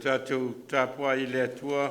tātou tāpua I le atua.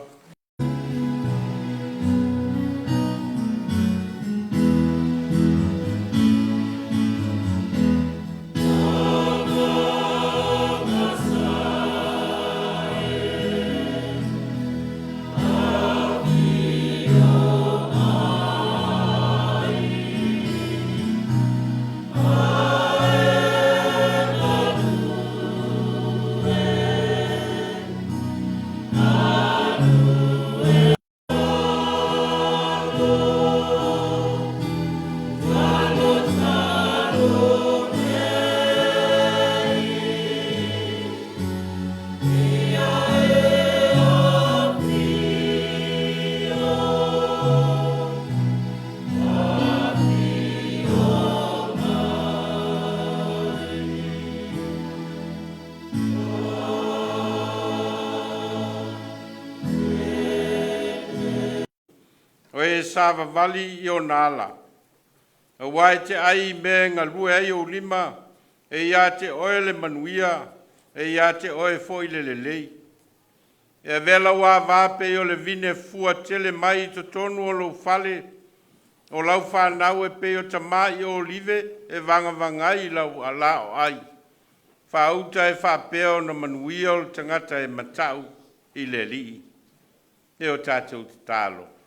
Oe sava vali I o nala. A wai te ai me ngā lue ai o lima, e ia te oe le manuia, e ia te oe foi le lei. E vela wā vāpe o le vine fua tele mai to tonu o lau fale, o lau whanau e pe o tamai o live e vanga vangai lau a lao ai. Whauta e whapeo na manuia o tangata e matau I le li. E o tātou te tālo.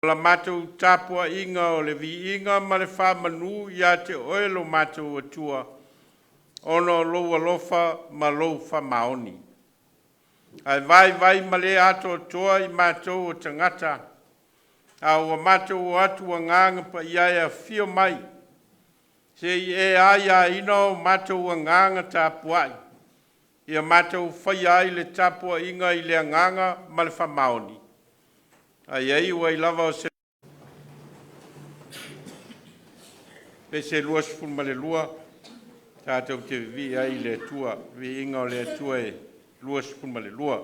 La matou tapua inga o le vi inga ma le wha manu ia te oelo matou atua ono loa lofa ma lou wha maoni. Ai vai ma le ato toa I matou o tangata a o matou o atua nganga pa iaia fio mai se e aia ino o matou o nganga tapuai ia matou whai ai le tapua inga I le nganga ma le wha maoni. Ai wai lava o se pese lua sifun ma le lua tātou te vi ai le tua vi inga o le tua e lua sifun ma le lua.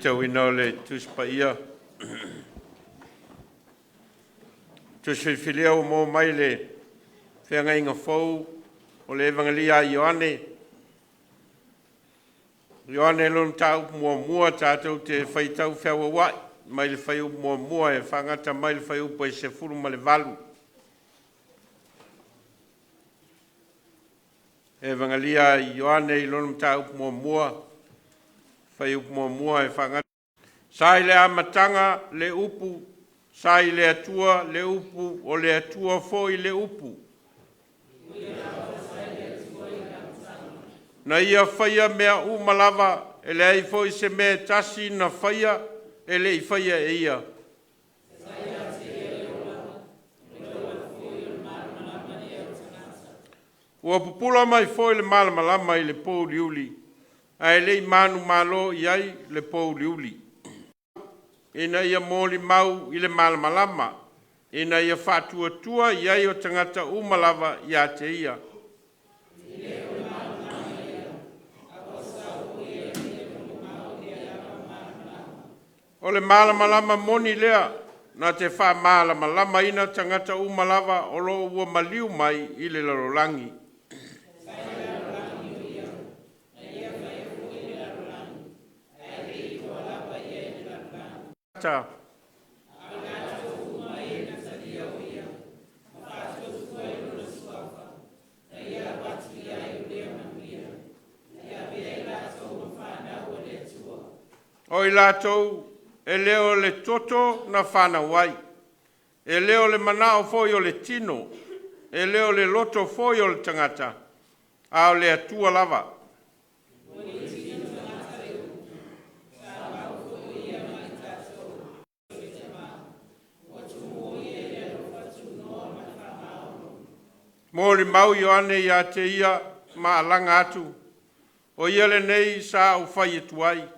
tau ina le tuspa ia. Tuswhiwhilia o mō mai le whenga inga whau o le evangelia Ioane. Ioane lon tau mua tātou te whaitau whiawa wai. Mai le whaiu mua e whangata mai le whaiu po e se furu ma le valu. Evangelia Ioane lon tau mua. Whaiu mua e whangata. Sai le amatanga le upu. Sai le atua le upu o le atua foi le upu. Na ia whaia mea umalawa e le ai foi se mea tasi na whaia e le i whaia e ia. Ua pupula mai foi le malamalama i le pou liuli. A e le i manu malo i ai le pou liuli. Ina ia mōli mau i le malamalama. Ina ia whātua tua i ai o tangata umalawa i a te ia. O le malamalama moni lea, na te wha malamalama ina tangata umalawa o lo ua maliu mai i le larolangi. Ta. O i lātou, e leo le toto na whana wai. E leo le manao foi o le tino. E leo le loto foi o le tangata. A o le atua lava. Mōri mau Ioane i a te ia ma alanga atu. O ia le nei sa au whai e tuai.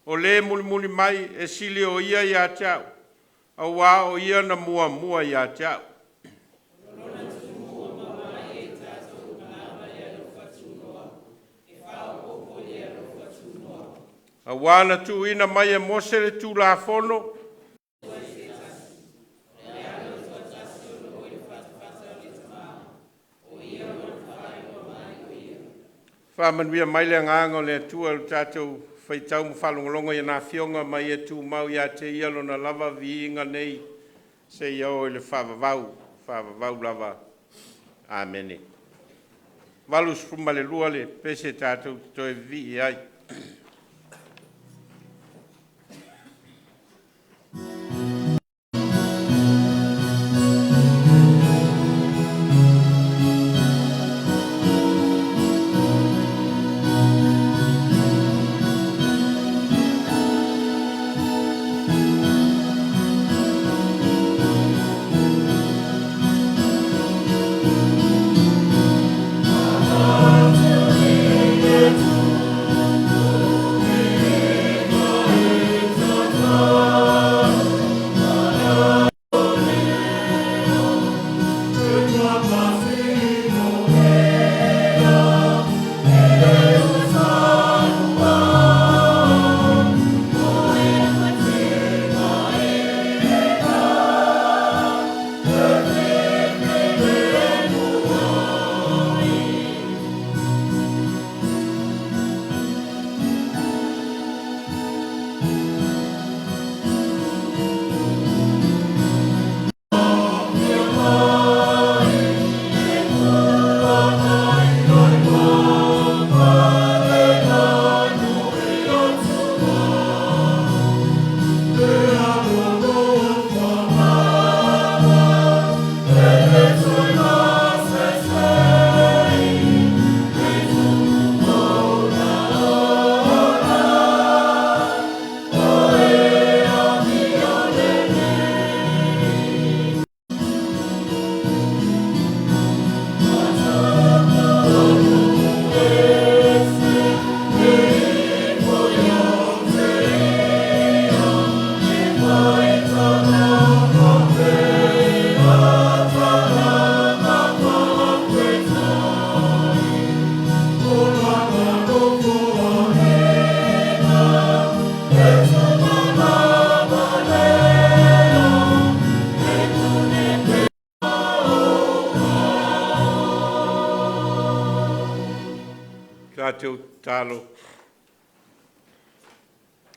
O le muli mai e sili o ia i a te au. A wā o ia na mua i a te au. A wā na tu ina mai e mose le tu la fono. Whamanuia mai le ngāngo le tua le tātou whaitau mwhalongolongo i nā whionga mai e tū mau i a te ialo na lava vi inga nei se iau i le whavavau lava. Āmene. Walus fuma le lua le pese tātou toi vi i ai. mātou talo.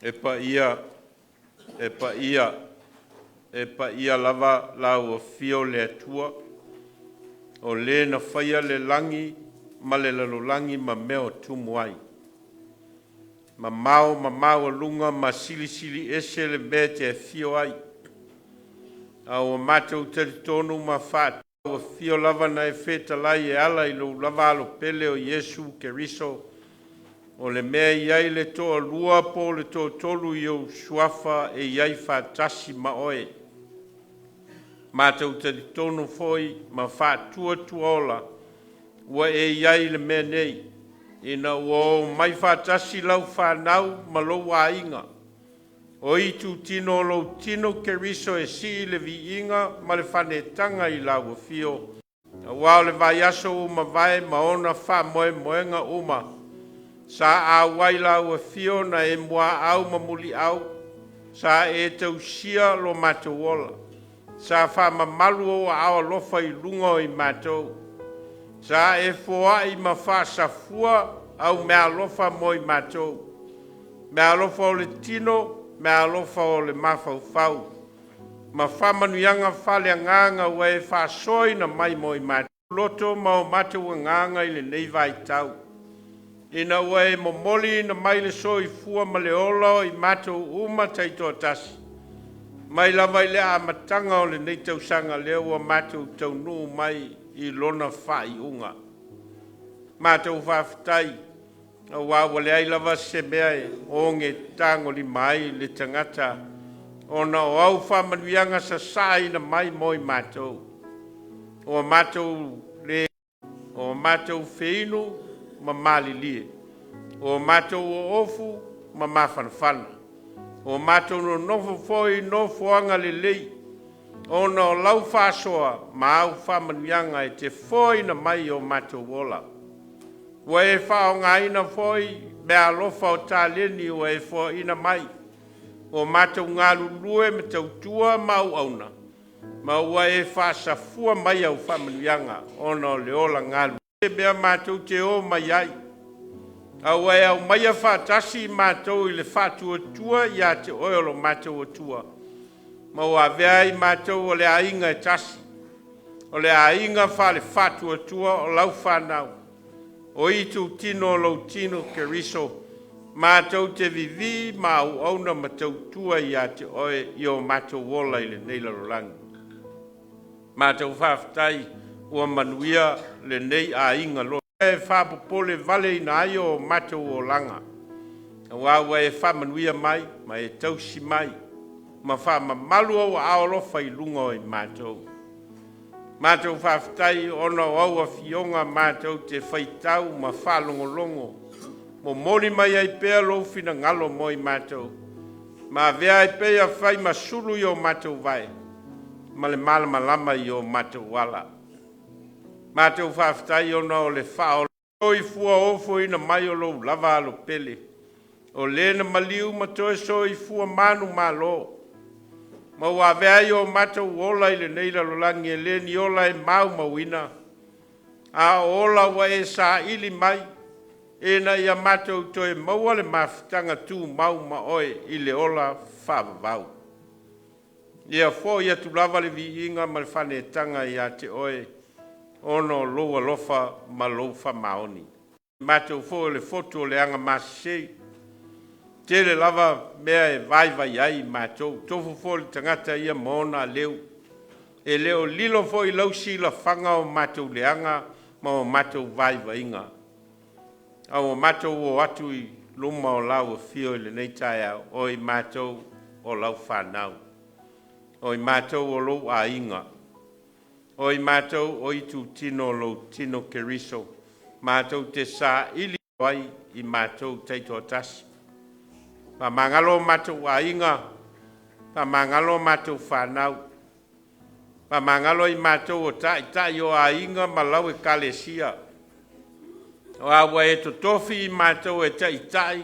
E pa ia lava lau o fio le atua. O le na whaia le langi, ma le lalolangi ma meo tumuai. Ma mau lunga, ma sili ese le me te fio ai. A o mātou te tonu ma whaat. O fio lava na e feta lai e ala i lo lava alo pele o Yesu ke riso. O le mea iai le toa lua po le toa tolu i o suafa e iai whaatasi ma oe. Mātou te tonu foi ma whaatua tuola. Ua e iai le mea nei. Ina o mai whaatasi lau whanau ma lo wa inga. O i tu tino lo tino ke riso e si le vi inga ma le whanetanga i lau o fio. A wao le vai aso uma vai ma ona wha moenga uma. Sa a Vailaau e fio na e mua au ma muli au. Sa e tau sia lo matowola. Sa wha ma malu o awa lofa i lunga i matou. Sa e foa i ma wha safua au mea lofa mo i matou. Mea lofa o le tino. Mea alofa o le mawhau. Ma whamanuianga whale nganga ua e whasoi na mai mo i mātou. Lotu ma o mātou nganga i le nei vai tau. Ina ua e momoli na mai le soi fua ma le ola i mātou uma taitoa tasi. Mai lava i le amatanga o le nei tausanga leo ua mātou tau nuu mai i lona whai unga. Mātou whawhitai. Wa wale ai lava se mea e o nge tango li mai le tangata. Ona o au whamanuianga sa sai na mai moi mātou. O mātou le, o mātou whinu ma mali lie. O mātou o ofu ma mawhanawhana. O mātou no nofo foi no foanga le lei. Ona o lau whasoa ma au whamanuianga e te foi na mai o mātou wola. Wa e whao ngā ina foi, mea lofa o tā leni wa e whao ina mai. O mātou ngā lulue me tau tua mau auna. Ma wa e wha safua mai au whamanuianga, ona o leola ngā lulue. E mea mātou te o mai ai. A wa e au mai a whaatasi mātou i le whātua tua, ia te oelo mātou o tua. Ma wa vea i mātou o le ainga e tasi. O le ainga wha le whātua tua o lau whanau. O i tu tino lo tino ke riso, mātou te vivi ma au auna ma tau tua i a te oe i o mātou wola i le nei larolangi. Mātou whawhitai ua manuia le nei a inga lo. E whapopole vale i na ai o mātou o langa. A wawa e whamanuia mai, ma e tausi mai, ma whamamalu au aolofa i lunga o i mātou. Mātou whawhitai ona o aua fionga mātou te whaitau ma whalongolongo. Mo mori mai ai pēr lo fina ngalo mo i mātou. Ma vea ai pēr whai ma sulu i o mātou vai. Ma le malama lama i o mātou wala. Mātou whawhitai ona o le whao. O i fua ofo ina mai o lo lava alo pele. O lena maliu ma toe so i fua manu ma lo. Ma wa vea i o mātou ola i le neira lolangi e leni ola e mau mawina. A ola wa e sa ili mai. E na ia mātou toe maua le mawhitanga tū mau ma oe i le ola whawavau. Ia fo ia tu lava le vi inga ma le whane tanga i a te oe. Ono loa lofa ma lofa maoni. Mātou fo le foto le anga masei. Tere lava mea e vai ai mātou. Tofu fo le tangata ia moona leu. E leo lilo fo i lausi la whanga o mātou leanga ma o mātou vai inga. Au o mātou o atu i luma o lau o fio i le neitai au. O i mātou o lau whanau. O i mātou o lau a inga. O i mātou o i tu tino lo tino ke riso. Mātou te sa ili wai i mātou teito tasi. Pa mangalo mātou a inga. Pa mangalo mātou whanau. Pa mangalo i mātou o tai o a inga ma lau e kalesia. O awa e to tofi i mātou e tai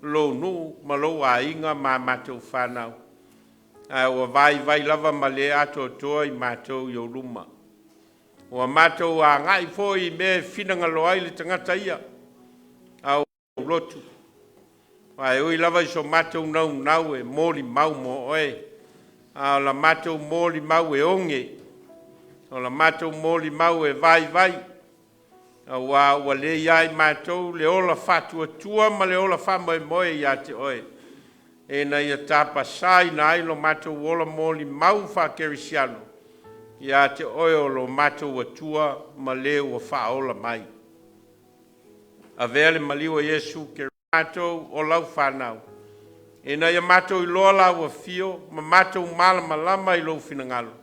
lo nu ma lau a inga ma mātou whanau. O vai lava ma le ato toa i mātou i o luma. O mātou a ngai fo i me finanga loai le tangata ia. lotu. Ai oi lava so matou nau e moli mau mo oe. A la matou moli mau e onge. O la matou moli mau e vai. A wa le iai matou le ola fatua tua ma le ola fama e moe ia te oe. E na ia tapa sai na ai lo matou ola moli mau fa kerisiano. Ia te oe o lo matou atua ma le ua faola mai. A vele maliwa Yesu ke matou o lau whanau. E na ia matou i loa lau a fio, ma matou malama i lo finangalo.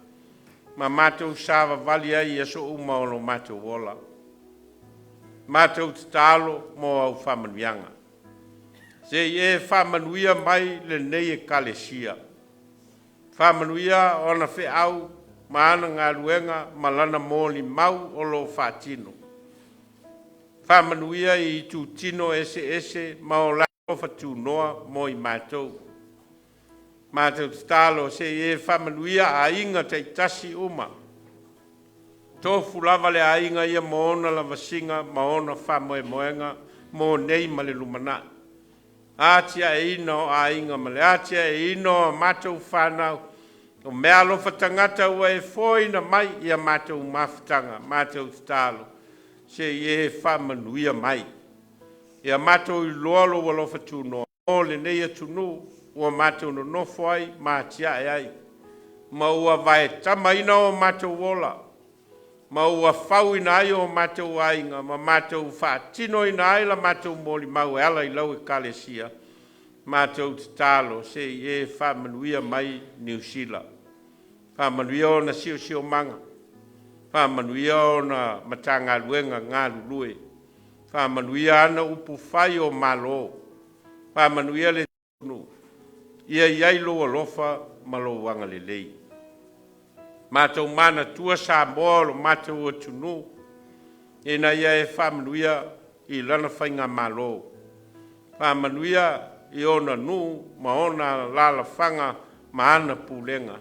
Ma matou sawa vali ai Yesu uma o lo matou ola. Matou talo mo au whamanuianga. Se e whamanuia mai le nei e kalesia. Whamanuia ona whi au, maana ngā ruenga, malana mōli mau o lo whātino. Whamanuia i tu tino ese ma o lao whatu noa mo i mātou. Mātou talo se e whamanuia a inga te tasi uma. Tofu lava le a inga ia mo ona lava singa ma ona whamoe moenga mo nei ma le lumana. Atia e ino a inga ma le atia e ino mātou whanau. O mea lofa tangata ua e fōina mai ia mātou mawhitanga, mātou talo. Se e whamanuia mai. Ia mātou i loalo wa lofa tūnoa. O le nei a tunu, ua mātou no nofo ai, mātia e ai. Ma ua vai tamaina o mātou wola. Ma ua whau ina ai o mātou ainga, ma mātou whaatino ina ai la mātou moli mau e ala i lau e kalesia. Mātou talo, se e whamanuia mai New Zealand. Whamanuia o na sio manga. Whamanuia o na matanga luenga ngā lulue. Whamanuia ana upu whai o malo. Whamanuia le tunu. Ia iai loa lofa malo wanga le lei. Mātou mana tua sa mōlo mātou o tunu. E na ia e whamanuia i lana whainga malo. Whamanuia i ona nu ma ona lala whanga ma ana pulenga.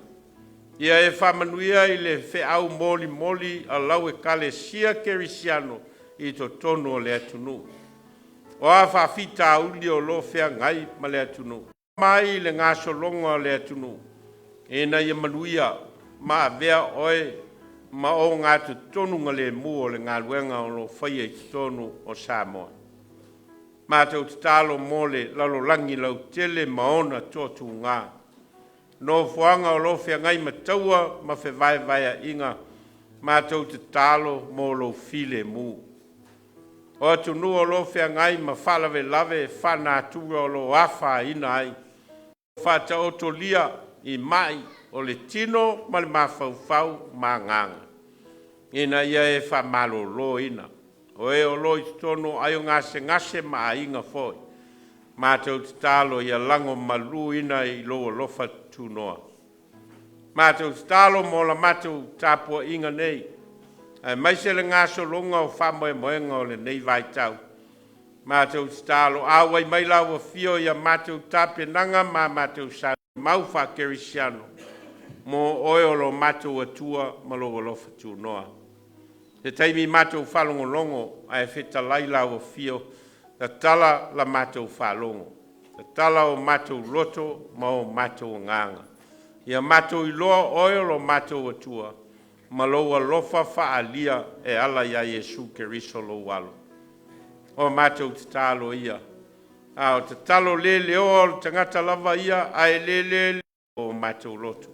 Ia e whamanuia i le wheau moli a lau e kale sia kerisiano i to tono o le atunu. O a whawhita uli o lo whea ngai ma le atunu. Mai le ngā solonga o le atunu. E na ia manuia ma vea oe ma o ngā tu tonunga le mu o le ngā luenga o lo whaia i tonu o Samoa. Mātou te talo mole lalo langi lau tele maona tōtu ngā. No fuanga o lo whea ngai mataua ma whe vai inga mātou te talo mo lo file mu. O atu nu o lo whea ngai ma whalawe lave whana tura o lo awha ina ai. Whata oto lia i mai o le tino ma le mawhauwhau ma nganga. Ina ia e whamalo lo ina. O e o lo i tono ai o ngase ma inga foi. Mātou te talo ia lango malu ina i loa lofa tūnoa. Mātou te talo mo la mātou tāpua inga nei. Ai maise le ngaso longa o whamoe moenga o le nei vai tau. Mātou te talo awai mai lawa fio ia mātou tāpia nanga ma mātou sa mau wha kerisiano. Mo oe o lo mātou atua ma loa lofa tūnoa. Te taimi mātou whalongo longo ai wheta laila o fio. Ta tala la mātou whalongo. Ta tala o mātou loto ma o mātou nganga. Ia mātou i loa oe lo mātou atua. Ma loa lofa whaalia e ala ia Yesu Keriso lo walo. O mātou te talo ia. O te talo le o tangata lava ia ai le o mātou loto.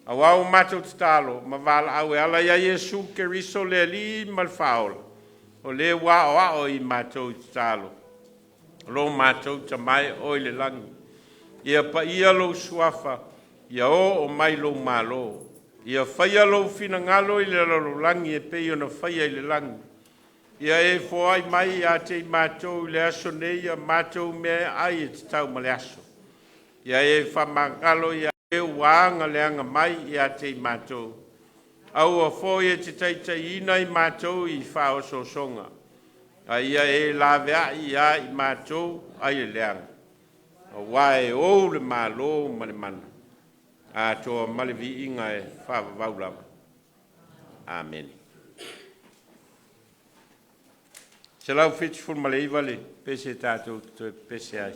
Awau mātou te talo ma Vailaau e ala ia Yesu Keriso le li malfaola. O le wao i mātou te talo. Lo mātou ta mai o le langi. Ia pa ia lo suafa. Ia o mai lo malo. Ia whaia lo fina ngalo i le lo langi e pei ona whaia i le langi. Ia e foai mai a te mātou i le aso nei a mātou mea ai e te tau ma le aso. Ia e whamangalo ia e waanga leanga mai i a te mātou. Au a foi e te taitai ina i mātou i whao so songa. A ia e lawe i a i mātou ai e leanga. A wae o le mālo ma le mana. A toa malevi inga e whawa vaulava. Amen. Se lau whiti fun ma le iwa le, pese tātou te pese ai.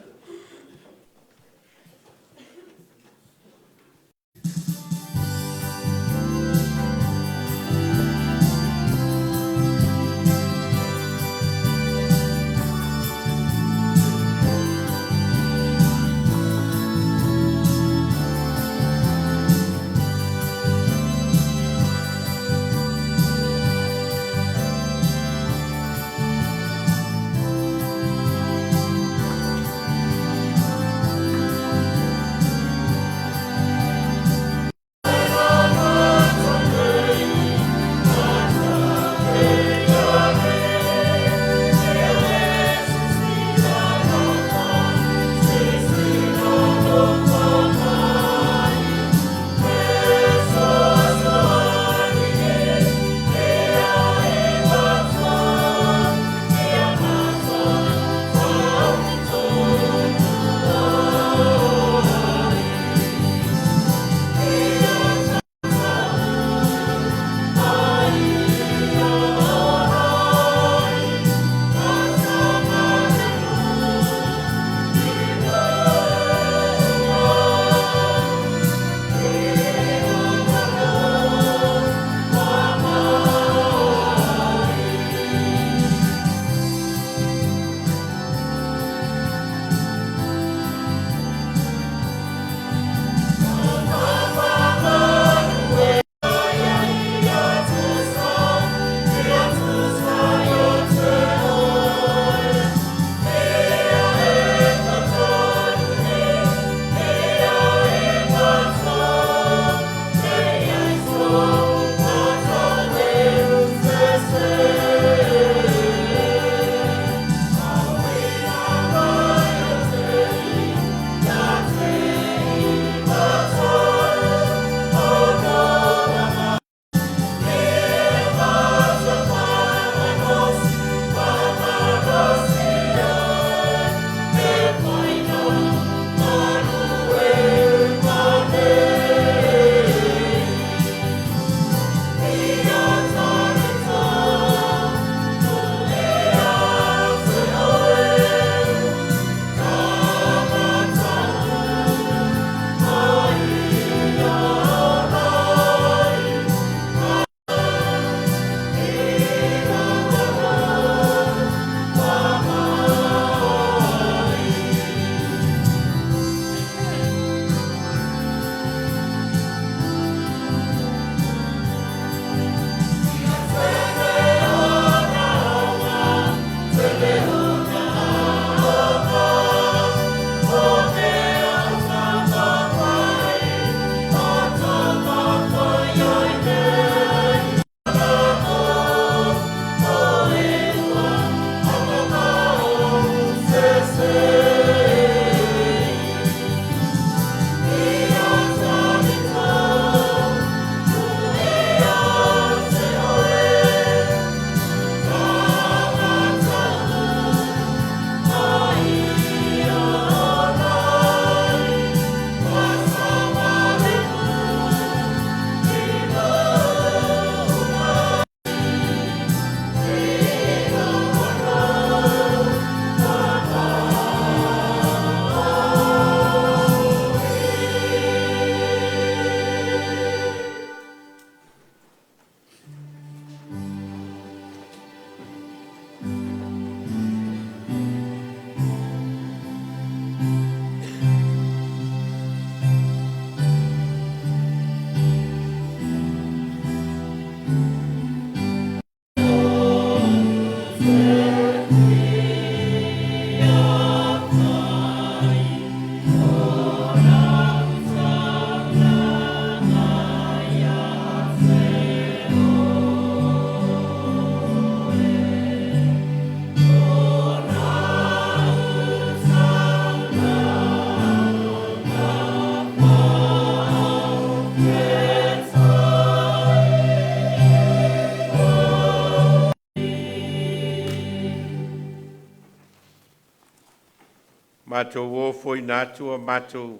Mātou o foi nātua, mātou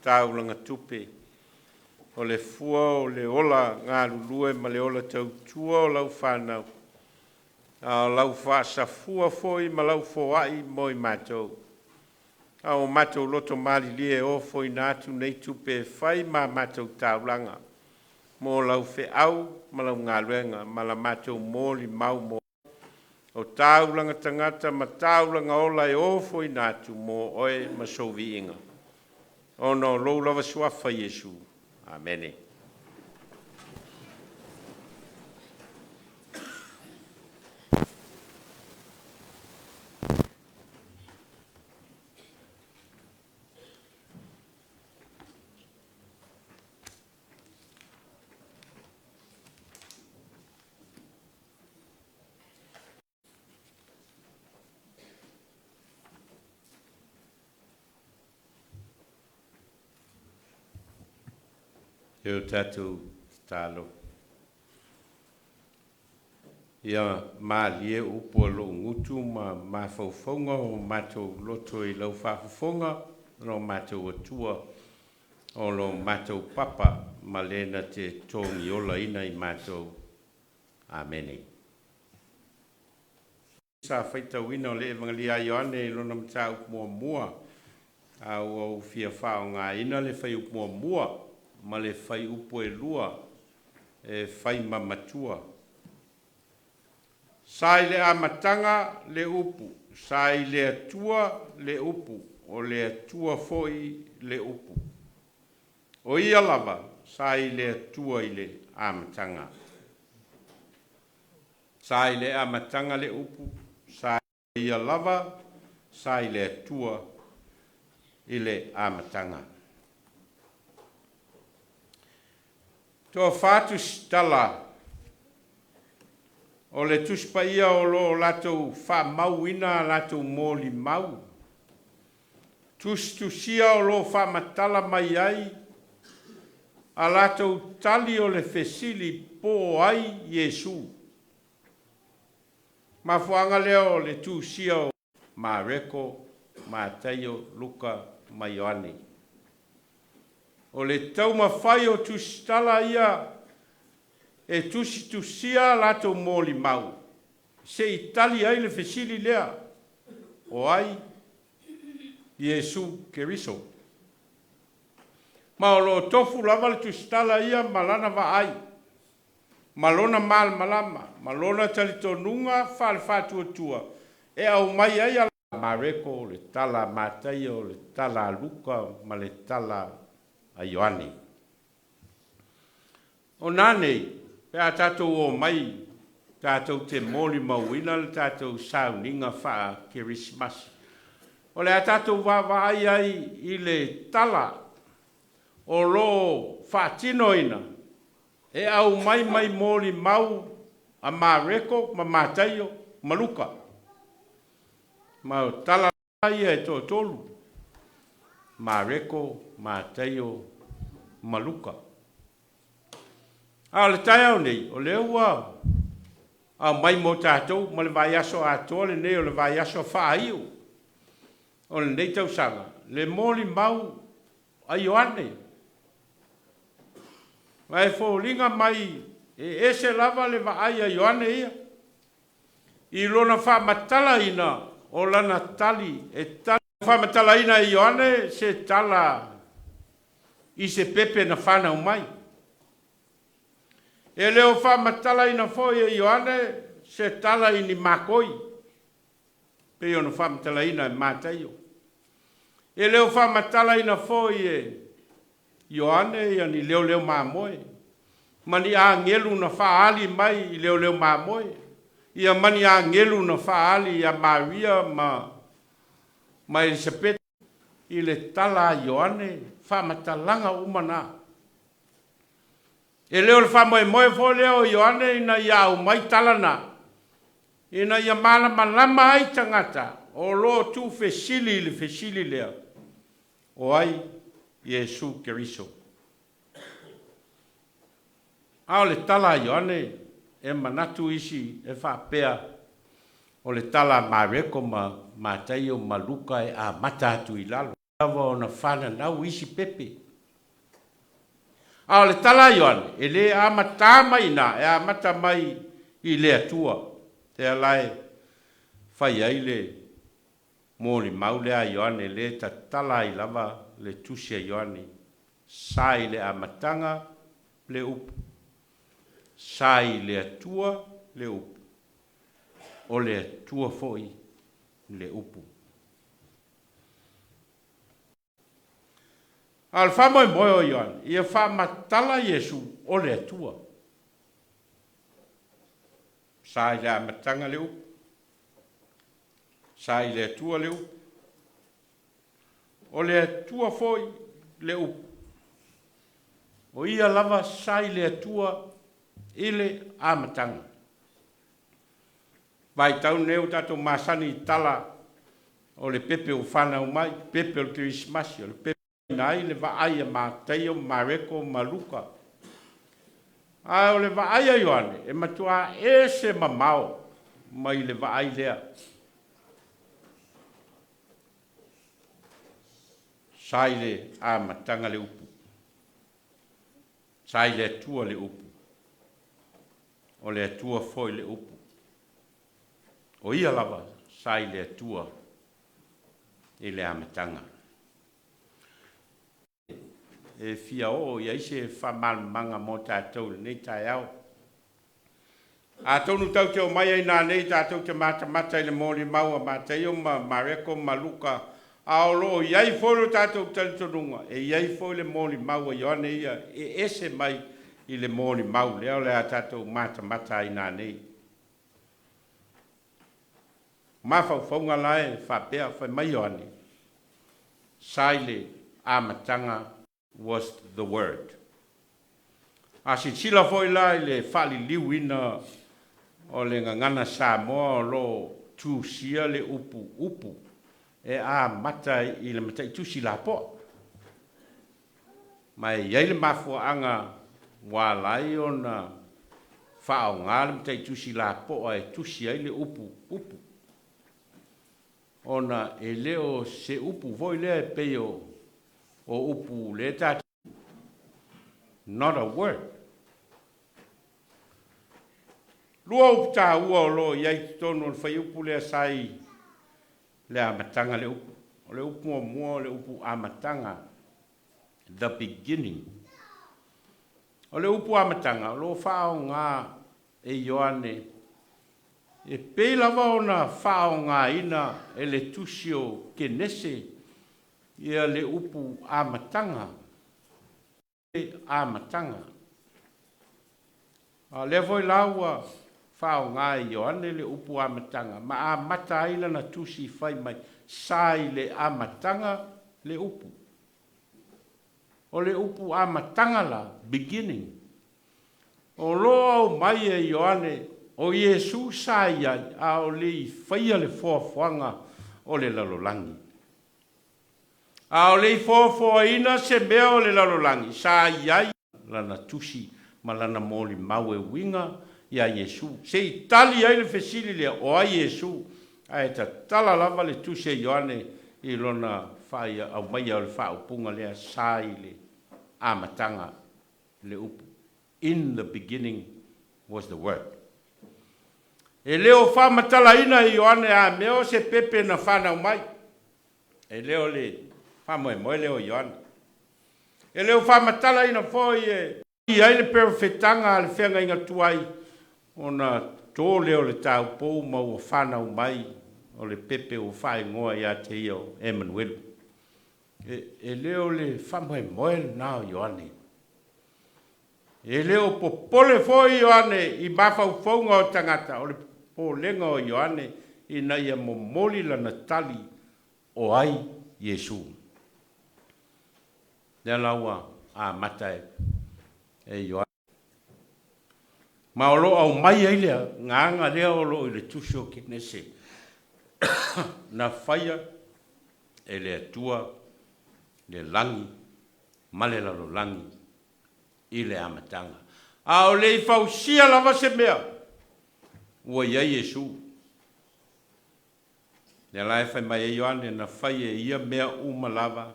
tāulanga tupe. O le fua, o le ola ngā lulue, ma le ola tau tua o lau whānau. lau whaasafua foi ma lau foai mo i mātou. O mātou loto mali lie o foi nātu nei tupe whai ma mātou taulanga. Mō lau whe au ma lau ngā luenga ma la mātou mōli mau mō. O taulanga tangata ma taulanga olai o foi nātu mō oe ma sovi inga. O no lou lava suafa Yesu. Amene. Eo tātou tālo. Ia mā lie upo lo ngutu ma mawhauwhaunga o mātou loto i lau whawhauwhaunga no mātou atua o lo mātou papa ma lena te tōngi ola ina i mātou. Amene. Sa whaita wina o le evangelia Ioane i lona mta upmua mua au au fia whao ngā ina le whai upmua mua ma le whai upo e lua e whai mamatua. Sai le amatanga le upu, sai le atua le upu, o le atua foi le upu. O ia lava, sai le atua i le amatanga. Sai le amatanga le upu, sai ia lava, sai le atua i le amatanga. Toa whātu stala o le tuspa ia o lo latou wha mau ina latou mōli mau. Tustusia o lo wha matala mai ai a latou tali o le fesili po ai Yesu. Ma fuanga leo le tusia o ma reko, ma taio, Luka, ma Ioane. O le tau mawhai o tustala ia e tusia lato mōli mau. Se itali ai le fesili lea. O ai, Yesu Keriso. Ma o lo tofu lava le tustala ia malana wa ai. Malona mal malama. Malona talitonunga fal fatu tua. E au mai ai ala. Mareko, le tala Mataio, le tala Luka, ma le tala a Ioane. O nānei, pe a tātou o mai, tātou te mōli mauina, le tātou Sauniga wha Kerismas. O le a tātou wāwai ai i le tala, o lo whātinoina, e au mai mōli mau a Mareko, ma Mataio, ma Luka. Ma o tala ai e tō tolu. Mareko, Mataio, Maluka. A le tai au nei, o le ua. A mai mo tātou, ma le vai aso atoa le nei, o le vai aso whaaio. O le nei tau sanga. Le mōli mau a Ioane. Mai fōlinga mai, e ese lava le vai a Ioane ia. I lona wha matala ina, o lana tali, e tali. Whamatala ina i Ioane se tala i se pepe na whanau mai. E leo whamatala ina foi i Ioane se tala i ni makoi. Pe ono whamatala ina i Mataio. E leo whamatala ina foi e Ioane i ni leo mamoe. Mani a ngelu na whaali mai i leo mamoe. Ia mani a ngelu na whaali a Maria ma Elisabeth i le tala Ioane, whamatalanga umana. E leo le whamoe fo leo Ioane ina ia au mai talana. Ina ia malama ai tangata, o lo tu fesili le fesili lea. O ai, Yesu Keriso. Ao le tala Ioane, e manatu isi e whapea, o le tala Mareko ma Mataio Maluka e a mata atu i lalo. Awa o na whana nau isi pepe. A o le tala Ioane, e le a mata mai na, e a mata mai i le atua. Te alai whai ai le mōli mau lea Ioane le ta tala I lava le tusia Ioane. Sai le amatanga le upu. Sai le atua le upu. O le atua foi le upu. Al wha moe o Ioane, ia wha matala Iesu o le atua. Sai le amatanga le upu. Sai le atua le upu. O le atua foi le upu. O ia lava sai le atua ile amatanga. Vai tau neu tato masani tala o le pepe o whana o mai, pepe o le Christmas, o le pepe nai le vaaia ma teio, ma reko, ma luka. A o le vaaia Ioane, e matua e se mamao mai le vaai lea. Sai le amatanga le upu. Sai le atua le upu. O le atua foi le upu. O ia lava sai le atua I le amatanga. E fia o ia ise whamalmanga mo tātou nei tai au. A tonu tau te o mai ai nā nei tātou te mata I le mōli maua ma te o ma reko ma luka. A o lo iai fōlo tātou talitonunga. E iai fō le mōli maua Ioane ia e ese mai I le mōli mau. Leo le a tātou mata I nā nei. Mafau whaunga lae whapea whai mai Ioane. Saile amatanga was the word. A si sila foi lai le whali liwina o le ngangana Samoa o lo tūsia le upu. E a mata I le mata I tusi la po. Mai iai le mafua anga wā lai o na whao ngā le mata I tusi la po e tusi ai le upu. Ona e leo se upu voi lea peo o upu le tatu. Not a word. Lua upu tā ua o lo iai tono le whai upu lea sai le amatanga le upu. O le upu o mua le upu amatanga. The beginning. O le upu amatanga. Lo whao ngā e Ioane. E pei lava ona whao ngā ina e le tusio ke nese ia le upu amatanga. Amatanga. A le voi laua whao ngā Ioane le upu amatanga. Ma a mata aila na tusi whai mai sai le amatanga le upu. O le upu amatanga la, beginning. O lo mai e Ioane o Iesu sai ai a o le whaia le whoawhanga o le lalolangi. A o le whoawhaina se mea o le lalolangi. Sai ai lana tusi ma lana mōli mau e winga ia Iesu. Se I tali ai le whesili lea o a Iesu. A e ta tala lava le tusi e Ioane I lona whaia au mai au le whaopunga lea sai le amatanga le upu. In the beginning was the word. E leo whamatala ina I Ioane a meo se pepe na whanau mai. E leo le whamoe leo Ioane. E leo whamatala ina foi e I aile perfetanga ale whenga inga tuai. O na tō leo le tau pou mau o whanau mai. O le pepe o whae ngoa ia te io Emmanuel. E leo le whamoe nao Ioane. E leo popole foi Ioane I mawhau whaunga o tangata. O le po lenga o Ioane I na ia momoli lana tali o ai Iesu. Nea laua a matae e Ioane. Ma o lo au mai ai lea, nganga lea o lo I le tusio ke nese. Na whaia e le atua, le langi, male lalo langi, I le amatanga. A o le I whausia lava se mea. Ua ia Iesu. Nea lai whai mai e Ioane na whaia ia mea uma lava.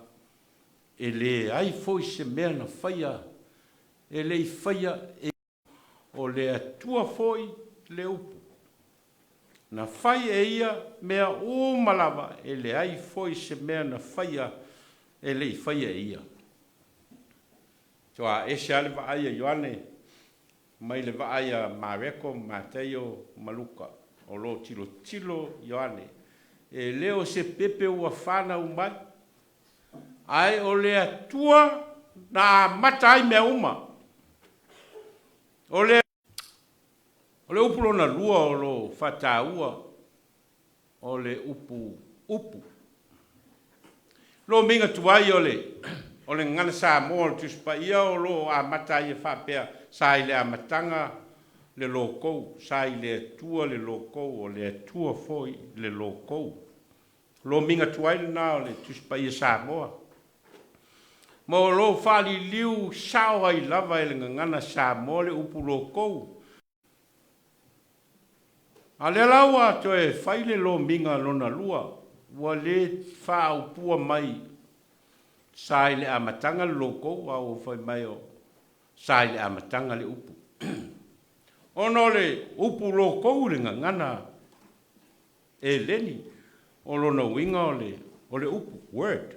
E le ai foi se mea na whaia. E le I whaia e o le atua foi le upu. na fai e ia mea o malava e le ai foi se mea na faia e le faia e ia. Toa e se ale va aia Ioane mai le va aia Mareko Mateo Maluka o lo tilo Ioane e leo se pepe ua whana umai ai o le atua na mata ai mea uma o le upu na lua o lo whataua o le upu lo minga tuai o le ngana sa mo o tuspa ia o lo a mata ia whapea sa i le amatanga le lokou sa i le atua le lokou o le atua foi le lokou lo minga tuai na o le tuspa ia sa moa mo lo whali liu sao ai lava i le ngana sa mo le upu lokou a le laua to e whaile lo minga lona lua ua le whao pua mai sai le amatanga le loko a o whai mai o sai le amatanga le upu ono le upu loko le ngana e leni o lona winga o le upu word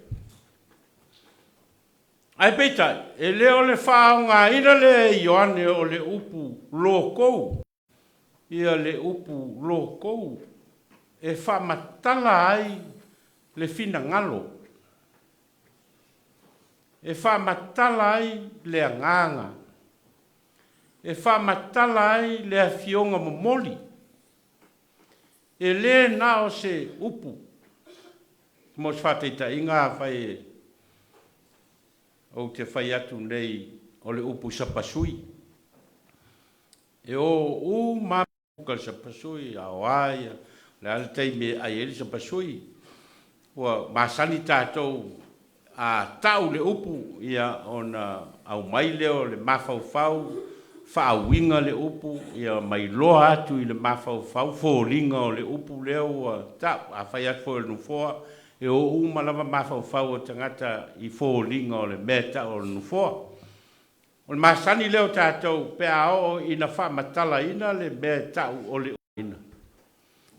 ai peta e le o le whao ngā ina le Ioane o le upu loko ia le upu loko e whamatala ai le fina ngalo. E whamatala ai le anganga. E whamatala ai le awhionga momoli. E le nao se upu. Mo se whateita inga whai o te whai atu nei o le upu sapasui. E o ka sa pasui a waia le ale teime ai ele sa pasui wa masani tātou a tau le upu ia ona au mai leo le mafaufau whaawinga le upu ia mai loa atu i le mafaufau fōringa o le upu leo tau a whai atu fo le nufoa e o umalava mafaufau o tangata i fōringa o le meta o le nufoa o le masani leo tātou pe ao ina whamatala ina le mea tau o le ina.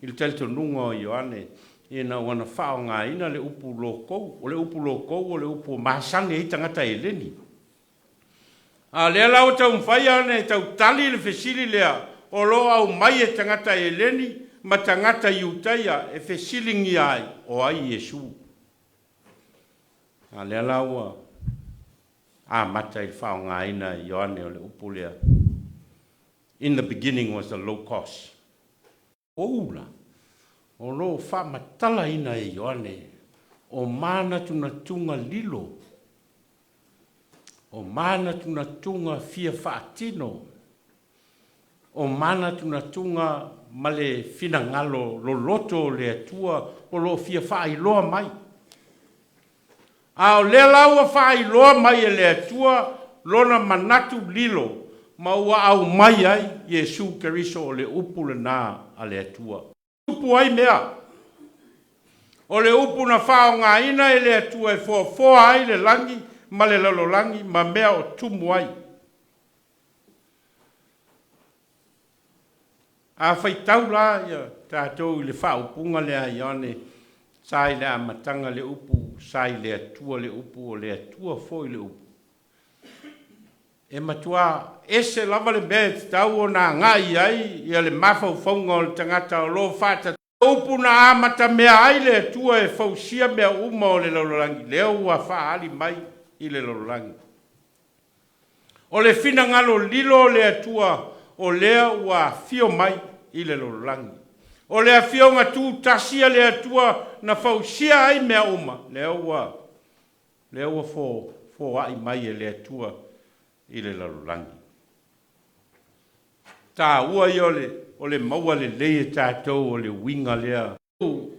I le teletonunga o Ioane ina wana whao ngā ina le upu lokou, o le upu lokou o le upu masani e tangata e leni. A lea lau tau mwhai ane tau tali le whesili lea o lo au mai e tangata e leni ma tangata iutaia e whesilingi ai o ai Yesu. A lea lau mata I whao ngā ina Ioane o le upu lea. In the beginning was the Logos. Oula, o lo whamatala ina e Ioane, o mana tuna tunga lilo, o mana tuna tunga fia whaatino, o mana tuna tunga male fina ngalo lo loto le atua o lo fia whaailoa mai. A o le laua whaailoa mai e le atua lona manatu lilo, ma ua au mai ai Yesu Keriso o le upu le nā a le atua. Upu ai mea. O le upu na whao ngā ina e le atua e fua ai le langi, ma le lalolangi, ma mea o tumu ai. A whaitau la ia tātou i le whaupunga le a Ioane, sai le amatanga le upu, sai le atua le upu, o le atua foi le upu. E matua ese lava le mea te tau o nā ngai ai, ia le mawhauwhaunga o le tangata o lo whata. Upu na amata mea ai le atua e whausia mea uma o le lololangi. Leo ua whaali mai I le lololangi. O le fina ngalo lilo le atua o lea ua fio mai I le lololangi. O le afio ngā tū tasia le atua na whausia ai mea uma. Leo ua fo ai mai e le atua I le lalolangi. Tā ua I o le maua le leie tātou o le winga lea.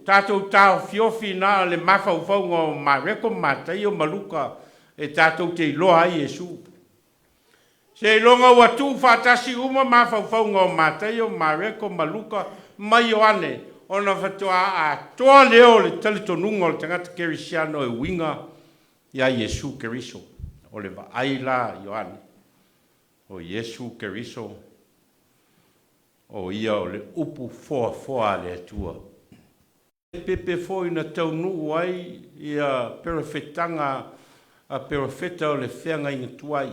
Tātou tāo fiofi nā le mawhauwhaunga o mareko matai o maluka e tātou te iloa ai Yesu. Se ilonga ua tū whātasi uma mawhauwhaunga o matai o mareko maluka mai o ane o na whatua a toa leo le talitonunga o le tangata kerisiano e winga ia Yesu Keriso. O le va aila Ioane o Yesu Keriso o ia o le upu foa le atua. Pepe foi na taunu ai ia perfetanga a perfeta o le whenga inga tuai.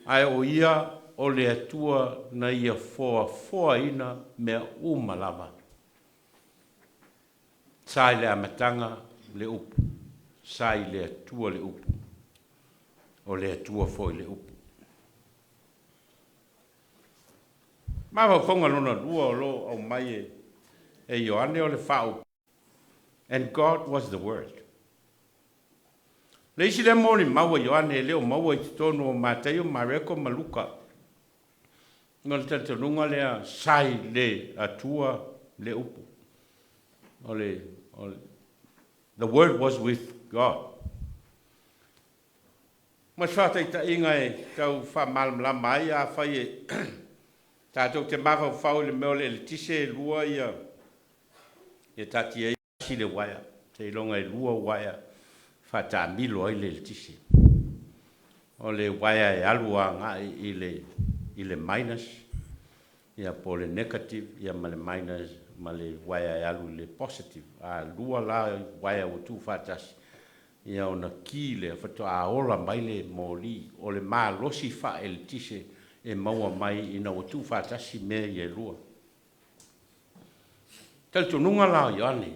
Ai o ia o le atua na ia foa ina mea umalava. Sai le amatanga le upu. Sai le atua le upu. O le atua foi le upu. Mawa whonga lona lua o lo au mai e Ioane o le whao. And God was the Word. Le isi le mori maua Ioane e leo maua i tonu o Mateo Mareko Maluka. Ngā le tatanunga lea sai le atua le upu. The Word was with God. Ma whātai ta inga e tau whamalmla mai a whai e tātou te mawa whau le meo le tise lua ia e tati e si le waia, te ilonga e lua waia whata milo ai le tise. O le waia e alua ngā i le minus, ia po le negative, ia ma le minus, ma le waia e alu le positive. A lua la waia o tu whatasi. Ia ona ki le whato a ola mai le mōli, o le mā losi wha e le tise e maua mai ina o tu whatasi me i e lua. Tal tununga lao Ioane,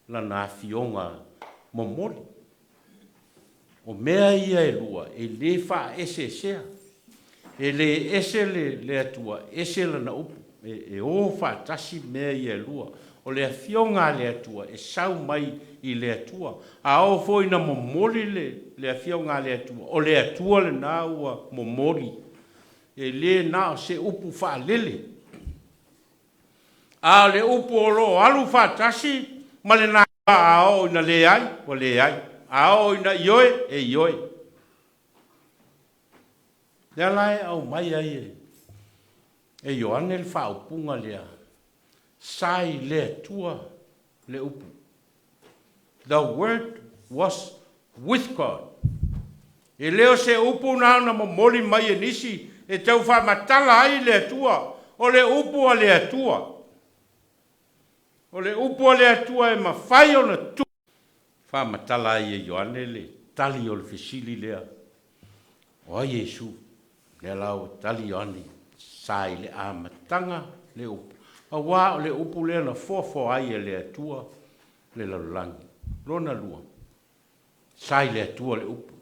la na fionga momori. O mea ia e lua, e le wha ese sea. E le ese le atua, ese la na upu. E o whatasi mea i e lua. O le fionga le atua, e sau mai i le atua. A o foi na momori le fionga le atua. O le atua le na ua momori. E le na se upu wha lele. A le upu o lo alu whatasi, ma le na a o ina le ai, o le ai. A o ina ioe, e ioe. Lea lai au mai ai e. E Ioane le wha upunga lea. Sai le atua le upu. The Word was with God. E leo se upu na momoli mai e nisi, e tau wha matala ai le atua, o le upu a le atua. O le upu a le atua e mawhai o na tu. Wha matala ai e Ioane le tali o le fisili lea. O a Yesu, le lau tali Ioane, sai le amatanga le upu. A wā o le upu lea na fōfō ai e le atua le lalulangi. Lona lua. Sai le atua le upu.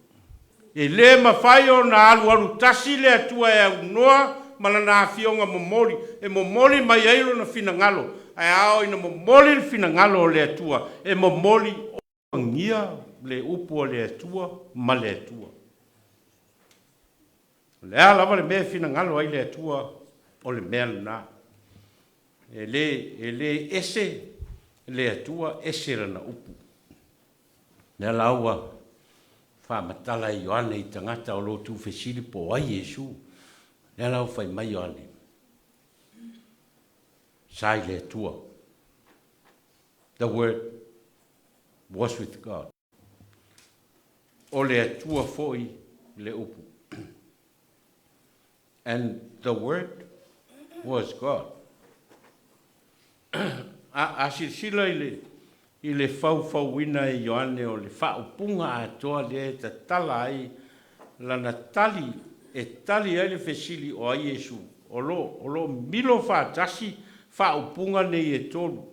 E le mawhai o na alu tasi le atua e au noa mana na fionga momoli. E momoli mai eiro na finangalo. Ai ao ina momoli le finangalo o le atua. E momoli o ngia le upu o le atua ma le atua. Le ala le mea finangalo ai le atua o le mea na. E le ese le atua ese rana upu. Nea laua wha matala i Ioane i tangata o Lotu fesili po ai Yesu. Nea lau whai mai Ioane. Sai le atua. The Word was with God. O le atua foi le upu. And the Word was God. A sila i le fau-fauina e Ioane o le whaupunga a toa le ta tala ai lana tali e tali ai le fesili o ai Yesu. O lo milo whaatasi whaupunga nei e tolu.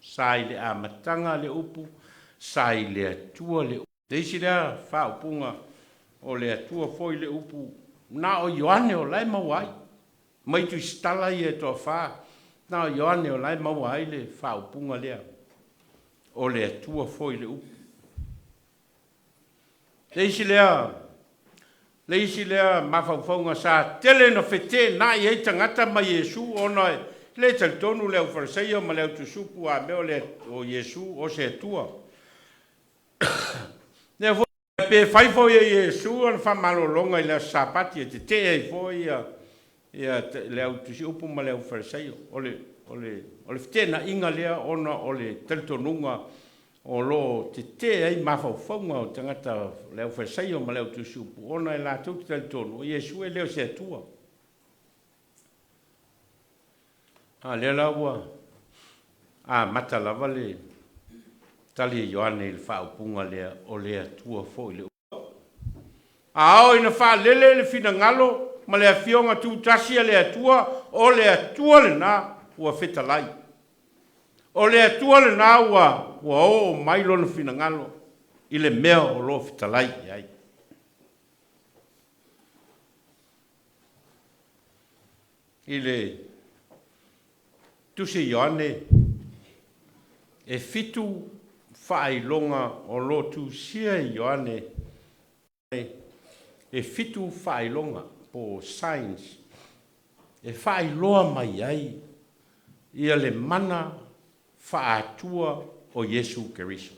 Sai le amatanga le upu, sai le atua le upu. Deisi lea whaupunga o le atua foi le upu. Na o Ioane o lai mawai. Mai tu stala i e toa whaa. Na o Ioane o lai mawai le whaupunga lea. O le atua foi le upu. Leisi lea mawhauwhaunga sa tele no whete na i eita ngata ma Yesu o noi. Le taltonu leo wharaseia ma leo tusupu a meo le o Yesu o se atua. Lea fo pe whaifo i Yesu an whamalolonga i lea sapati e te te e fo ia leo tusupu ma leo wharaseia. O le whete na inga lea ona o le taltonunga o lo te ai mawhauwhaunga o tangata leo wharaseia ma leo tusupu. Ona e la tuki taltonu o Yesu e leo se atua. le laua mata lava le tali Ioane le whaupunga lea o lea tua fo i le ao ina wha lele le fina ngalo ma lea fionga tu tasia lea tua o lea tua le na ua whetalai o lea tua le na ua o mailo na fina ngalo i le mea o lo whetalai ai i le tuse Ioane e fitu whailonga o Lotu sia Ioane e fitu whailonga po science e whailoa mai ai ia le mana whaatua o Yesu Keriso.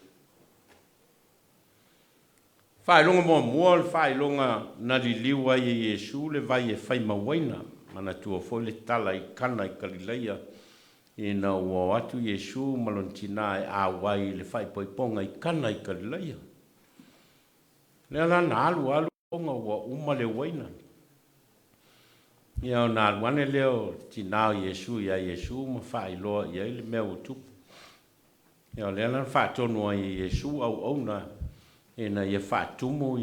Whailonga mua le whailonga na li liwa i Yesu le vai e whaimawaina mana tua fo le tala i kana i Galileia i na ua atu Yesu malontina e awai le whaipoiponga i kana i Galileia. Lea na alu onga ua uma le waina. Ia o nā aluane leo tinao Yesu ia Yesu ma whailoa ia le mea utupu. Ia lea na whaatonoa i Yesu au na e na ia whaatumu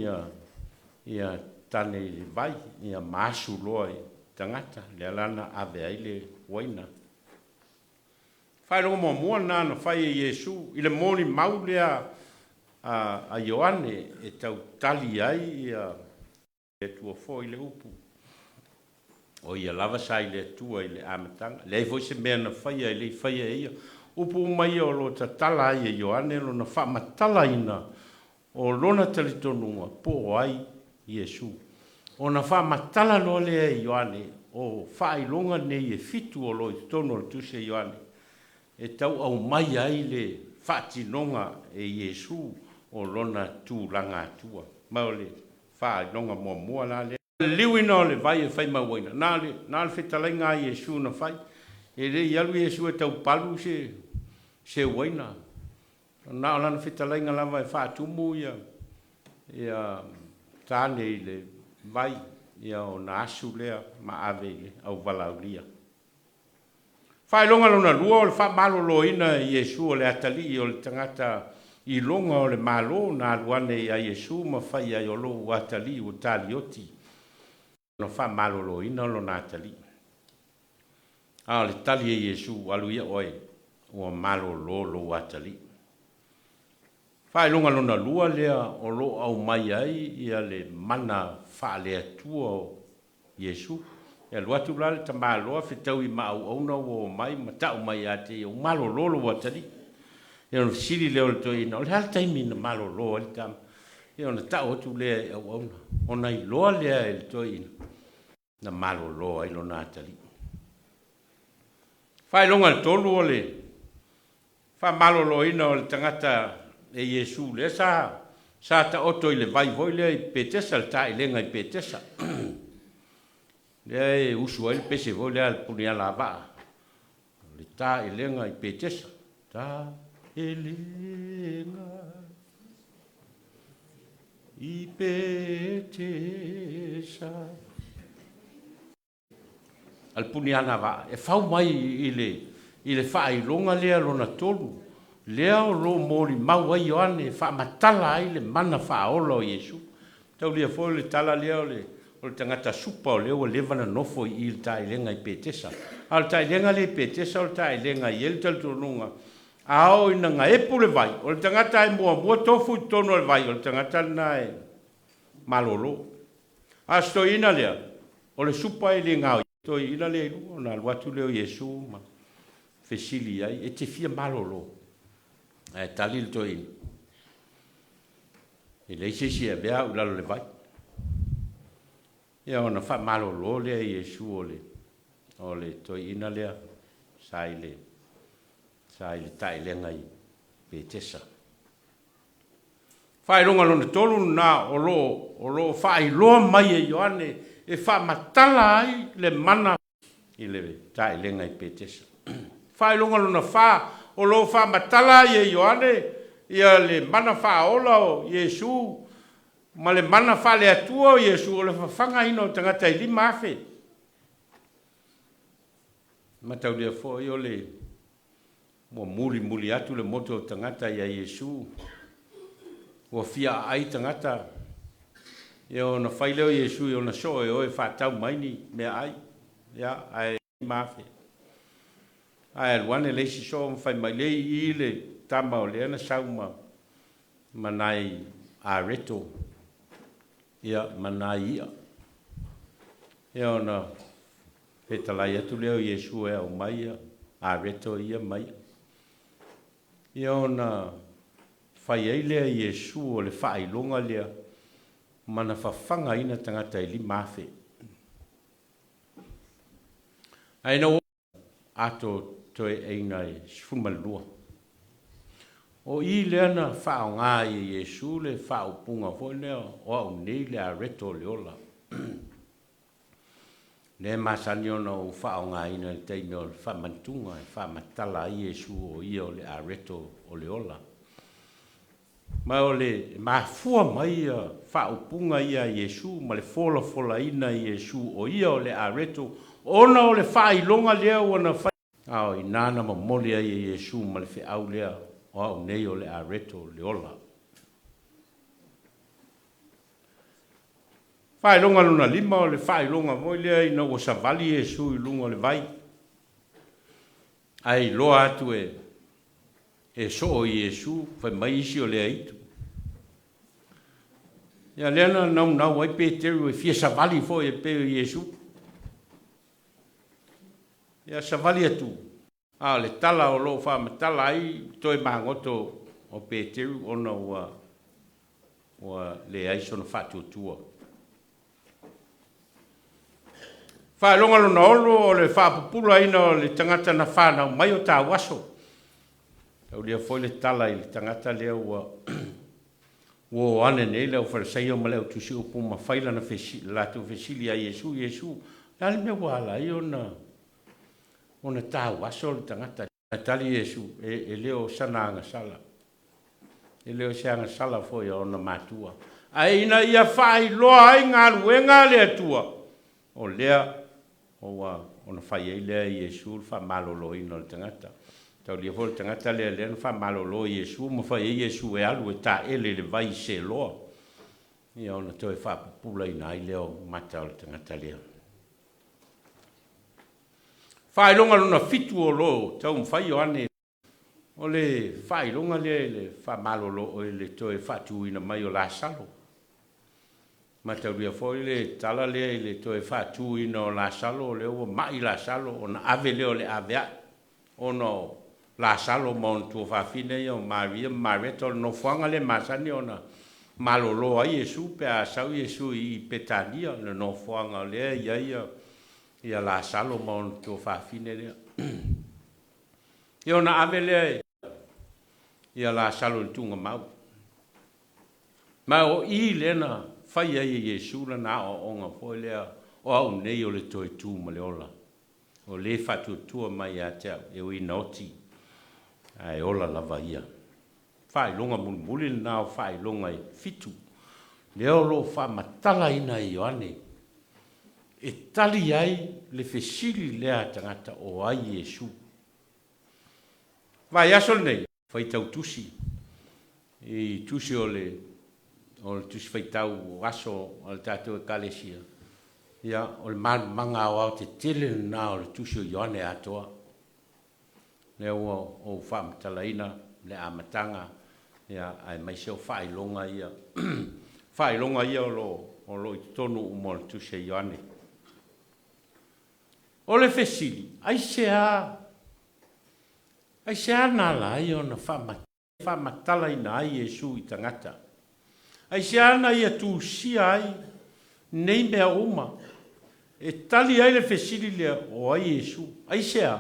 ia tane i vai ia maasu loa i tangata. Lea lana ave ai le waina. Whaerongo mua nā na whai e Yesu i le moni mau lea a Ioane e tau tali ai ia e tua fo i le upu. O ia lava sai le tua i le amatanga. Le foi se mea na whaia i le whaia ia. Upu mai o lo ta tala ai e Ioane lo na wha matala ina o lona talitonunga po ai Yesu. O na wha matala lo le e Ioane o wha ilonga nei e fitu o lo i tono le tuse Ioane. E tau au mai ai le whatinonga e Yesu o lona tūlanga atua. Mau le whainonga mua la le. Liwina o le vai e whai mawaina. Nā le whetalainga Yesu na whai. E le ialu Yesu e tau palu se waina. Nā o lana whetalainga lava e whaatumu ia tāne i le vai. Ia o na asu lea ma ave le au Vailaau lia. Whailonga lona lua o le whamalo loina Yesu o le atali o le tangata i longa o le malo na luane a Yesu ma whai ai o lo atali o tali oti. No whamalo loina o lo na atali. A le tali e Yesu aluia oe o malo lo atali. Whailonga lona lua lea o lo au mai ai ia le mana whaalea tua o Yesu. E luatu la le tamaloa whetau i mau auna o mai ma tau mai ate o malo lolo watari. E ona siri leo le toi ina o le hal taimi na malo loa le tam. E ona tau otu lea e au auna. Ona i loa lea e le toi ina na malo loa ilo na atari. Whai longa le tolu o le wha malo loa ina o le tangata e Yesu le sa ta oto i le vai voi lea i petesa le ta i lenga i petesa. Lea e usu ai le pese vo lea le puni ala vaa. Le tā e lenga i petesa. Tā e lenga i petesa. Al puni ala vaa. E whau mai i le whailonga lea lona tolu. Lea o lo mori mau ai Ioane wha matala ai le mana whaola o Yesu. Tau lia fo le tala lea o le tangata supa o leo o levana nofo i il tai lenga i petesa. Al tai lenga le petesa o tai lenga i el taltonunga. Ao ina nga epu le vai. O le tangata e mua tofu i tono le vai. O le tangata na e malolo. Asto ina lea. O le supa e le ngao. To ina le ilu. O na luatu leo Yesu ma fesili ai. E te fia malolo. E talil to ina. E leise si e bea ulalo le vai. Ia ona wha malo lo lea Yesu o le toi ina lea sai le tai lenga i petesa. Whai ronga lona tolu na o lo whai loa mai e Ioane e wha matala ai le mana i le tai lenga i petesa. Whai ronga lona o lo wha matala ai e Ioane ia le mana wha ola o Yesu ma le mana whale atua o Yesu o le whawhanga ino tangata i lima afe. matau lea fo i ole mo muli atu le moto tangata ia Yesu o fia ai tangata e ona faileo Yesu e ona so e oe whatau maini mea ai ia ai mafe ai alwane leisi so mwhai mai lei i le tama o leana sauma manai a reto ia manai ia ona he talai atu leo Yesu e au mai a reto ia mai ia ona whai ei lea Yesu o le whailonga lea mana whawhanga ina tangata i li mafe aina ato toe eina e sifumalua o i leana whao ngā i Yesu le whao punga fo lea o au nei le a reto le ola le masani ona o whao ngā ina le teime o le whamantunga e whamatala i Yesu o ia o le a reto o le ola ma o le mafua mai whao punga ia Yesu ma le fola ina i Yesu o ia o le a reto ona o le whailonga lea ona au i nana ma mole ai e Yesu ma le whiau lea o au nei o le a reto le ola. Whailonga luna lima o le whailonga moi lea i na o savali Yesu i lunga o le vai. Ai loa atu e so o Yesu whai mai isi o lea itu. Ia leana nau ai Peteru e fia savali fo e pe o Yesu. Ia savali atu. Le tala o lo wha matala ai toi mangoto o Peteru ona ua le aisona whatuatua. Whaelonga lona olo o le whapupula ina o le tangata na whanau mai o tā waso. Tau lea foi le tala i le tangata lea ua ane nei leo wharesai o maleo tusi upu ma whaila na latu fesili a Yesu. Nale mea wala i ona tā waso le tangata. Tali Yesu e leo sana anga sala. E leo se anga sala foi ona matua. Ai ina ia whai loa ai ngā luenga lea tua. O lea ona whai ei lea Yesu wha malolo ina le tangata. Tau lia fo le tangata lea wha malolo Yesu ma whai ei Yesu e alu e tā ele le vai se loa. Ia ona toi wha pupula ina ai leo mata o le tangata lea. Whailonga luna fitu o lo, tau mwhai o ane. O le whailonga le whamalolo o le toe whatu ina mai o la salo. Ma tau ria fo le tala le toe whatu ina o la salo, o le o mai la salo, o na ave leo le avea. O no la salo ma on tua whawhine o Maria, Mareta, no whanga le masani o na malolo a Yesu, pe a sau Yesu i Petania, no whanga le ia la salo ma on tua whawhine lea. Ia na ave lea ia la salo le tunga mau. Ma o i lena whai ai Yesu la na o onga fo lea o au nei o le toi tū ma le ola. O le whatu tua mai a te e ui noti. Ai ola lava ia. Whai longa muli na o whai longa i fitu. Leo lo wha matala ina i oane. E tali ai le fesili lea tangata o ai Yesu. Vai asol nei, whai tau tusi. I tusi o le tusi whai tau aso o le tātou e kalesia. Ia, o le manga o au te tele na o le tusi o Ioane atoa. Lea o whamatala ina, le amatanga. Ia, ai mai seo whailonga ia. Whailonga ia o lo i tonu umo le tusi o Ioane. O le fesili, ai sea nala ai o na whamatala ina ai Yesu i tangata. Ai sea na ia tu sia ai, nei mea uma. E tali ai le fesili lea o ai Yesu. Ai sea,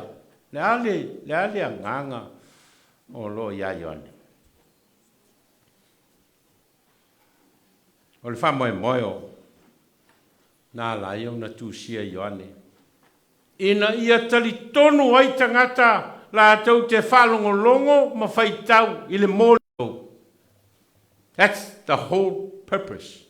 le ale a nganga o lo ia Ioane. O le whamoe o, nā lai o na tu sia Ioane. Ina ia tali tonu ai tangata la tau te whalongolongo ma whaitau i le mōleo. That's the whole purpose.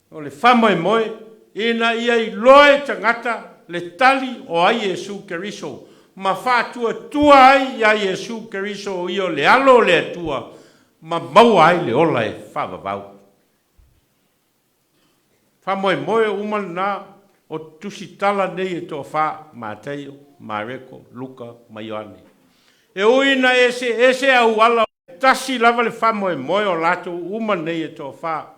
O le whamoe ina ia i loe tangata le tali o ai Yesu Keriso. Ma whātua tua ai ia Yesu Keriso o io le alo le atua. Ma mau ai le ola e whawawau. Whamoe moe umana o tusi tala nei e tō wha, Mateo, Mareko, Luka, Maioane. E uina ese au ala, tasi lava le whamoe moe o lato uma nei e tō wha.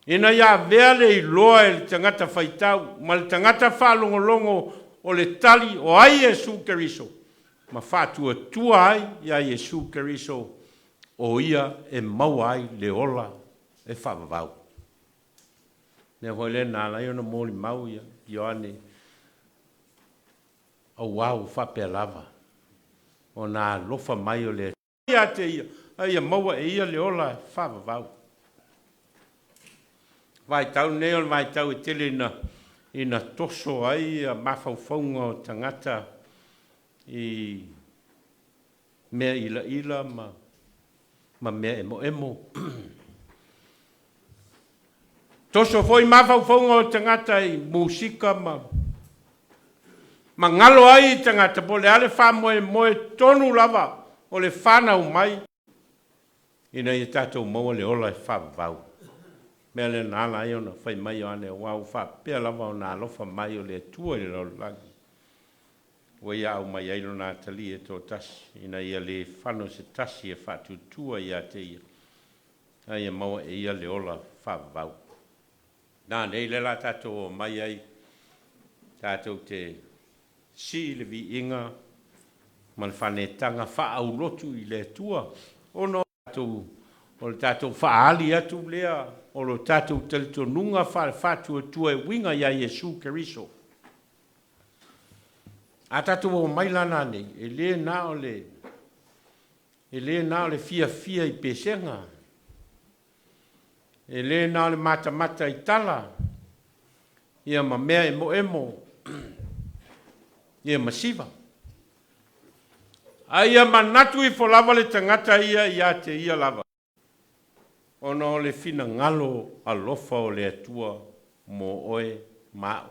Ina ia vea le iloa e le tangata whaitau, ma le tangata whalongolongo o le tali o ai Yesu Keriso. Ma whātua tua ai ia Yesu Keriso o ia e mau ai le ola e whawawau. Ne hoi le nā lai ona mōli mau ia, Ioane, au wau whapea lava. O nā lofa mai o le ia te ia maua e ia le ola whawawau. Vai tau neo, vai tau e tele ina toso ai a mawhauwhaunga o tangata i mea ila ma mea emo. Toso foi mawhauwhaunga o tangata i musika ma ngalo ai i tangata po le ale moe tonu lava o le whanau mai. Ina i tātou maua le ola e whawau. Mea le nāla ai ona whai mai o ane wau whapea lava o nā lofa mai o le tua i lau langi. Wa ia au mai ailo nā tali e tō tasi. Ina ia le whano se tasi e whatu tua i a te ia. Ai maua e ia le ola whawau. Nā nei le la tātou o mai ai. Tātou te si le vi inga. Man whanetanga whaau lotu i le tua. Ono tātou o le tātou whaali atu lea. O lo tātou talito nunga whatu tua e winga ia Yesu Keriso. A tātou o mai lana nei. E le nā o le fia i pesenga. E le nā le mata i tala. Ia ma mea emo. Ia ma siva. Aia manatu i folava le tangata ia te ia lava. Ono le fina ngalo alofa o le atua mo oe mao.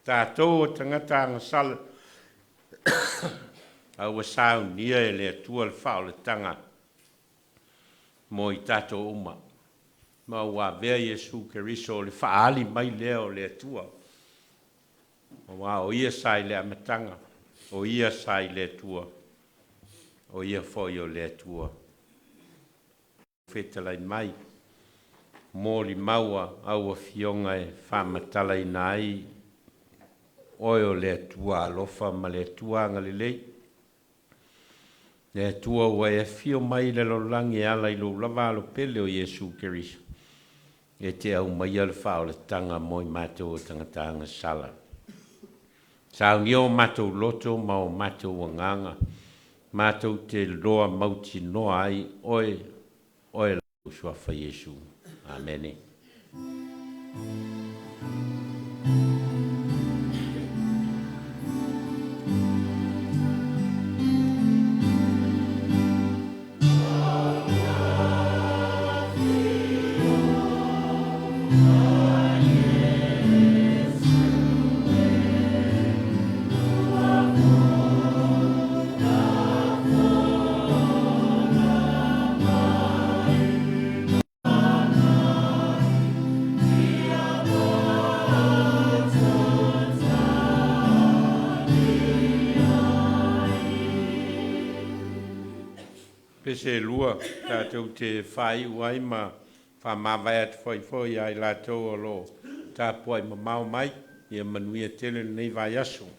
Tātou o tangata angasala. Au a Sauniga e le atua le whao le tanga. Mo i tātou uma. Ma ua vea Yesu Keriso le whaali mai lea o le atua. O ia sai le amatanga. O ia sai le atua. O ia foi o le atua. Fetalai mai. Mōli maua au a fionga e whamatalai nai. Oi o le atua alofa ma le atua anga le lei. Le atua ua e fio mai le lolangi ala i lo lava alo pele o Yesu Keriso. E te au mai al whao le tanga moi mātou o tangatanga sala. Sauniga o mātou loto ma o mātou wanganga. Mātou te loa mauti noa ai oe lau suafa Yesu. Amene. Pese lua, tātou te whai uai ma whamawai atu whai ai lātou o lo tāpuai ma mau mai, ia manuia tele nei vai aso.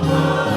Mama.